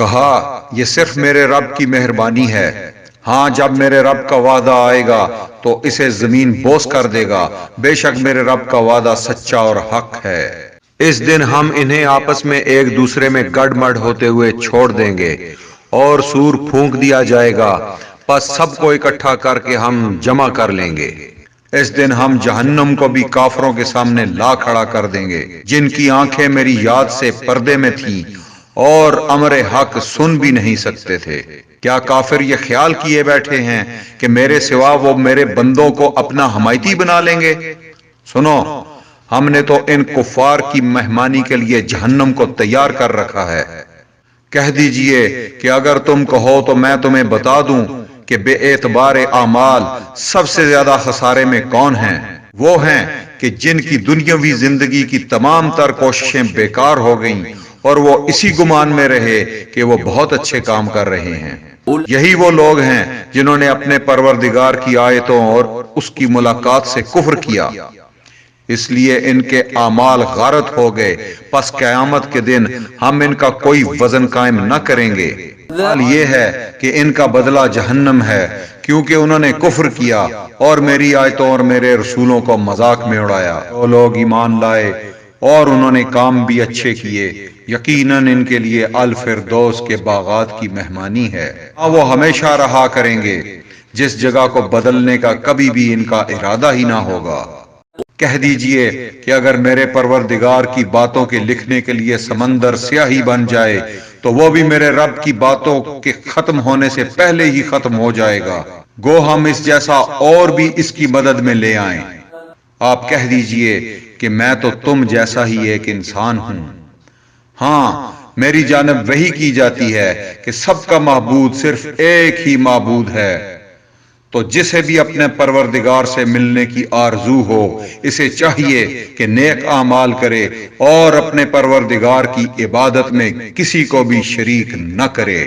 کہا یہ صرف میرے رب کی مہربانی ہے، ہاں جب میرے رب کا وعدہ آئے گا تو اسے زمین بوس کر دے گا، بے شک میرے رب کا وعدہ سچا اور حق ہے۔ اس دن ہم انہیں آپس میں ایک دوسرے میں گڑ مڑ ہوتے ہوئے چھوڑ دیں گے اور سور پھونک دیا جائے گا، پس سب کو اکٹھا کر کے ہم جمع کر لیں گے۔ اس دن ہم جہنم کو بھی کافروں کے سامنے لا کھڑا کر دیں گے، جن کی آنکھیں میری یاد سے پردے میں تھیں اور امر حق سن بھی نہیں سکتے تھے۔ کیا کافر یہ خیال کیے بیٹھے ہیں کہ میرے سوا وہ میرے بندوں کو اپنا حمایتی بنا لیں گے؟ سنو، ہم نے تو ان کفار کی مہمانی کے لیے جہنم کو تیار کر رکھا ہے۔ کہہ دیجئے کہ اگر تم کہو تو میں تمہیں بتا دوں کہ بے اعتبار اعمال سب سے زیادہ خسارے میں کون ہیں؟ وہ ہیں کہ جن کی دنیاوی زندگی کی تمام تر کوششیں بیکار ہو گئیں اور وہ اسی گمان میں رہے کہ وہ بہت اچھے کام کر رہے ہیں۔ یہی وہ لوگ ہیں جنہوں نے اپنے پروردگار کی آیتوں اور اس کی ملاقات سے کفر کیا، اس لیے ان کے اعمال غارت ہو گئے، پس قیامت کے دن ہم ان کا کوئی وزن قائم نہ کریں گے۔ حال یہ ہے کہ ان کا بدلہ جہنم ہے، کیونکہ انہوں نے کفر کیا اور میری آیتوں اور میرے رسولوں کو مذاق میں اڑایا۔ وہ لوگ ایمان لائے اور انہوں نے کام بھی اچھے کیے، یقیناً ان کے لیے الفردوس کے باغات کی مہمانی ہے، وہ ہمیشہ رہا کریں گے، جس جگہ کو بدلنے کا کبھی بھی ان کا ارادہ ہی نہ ہوگا۔ کہہ دیجئے کہ اگر میرے پروردگار کی باتوں کے لکھنے کے لیے سمندر سیاہی بن جائے تو وہ بھی میرے رب کی باتوں کے ختم ہونے سے پہلے ہی ختم ہو جائے گا، گو ہم اس جیسا اور بھی اس کی مدد میں لے آئیں۔ آپ کہہ دیجئے کہ میں تو تم جیسا ہی ایک انسان ہوں، ہاں میری جانب وحی کی جاتی ہے کہ سب کا معبود صرف ایک ہی معبود ہے، تو جسے بھی اپنے پروردگار سے ملنے کی آرزو ہو اسے چاہیے کہ نیک اعمال کرے اور اپنے پروردگار کی عبادت میں کسی کو بھی شریک نہ کرے۔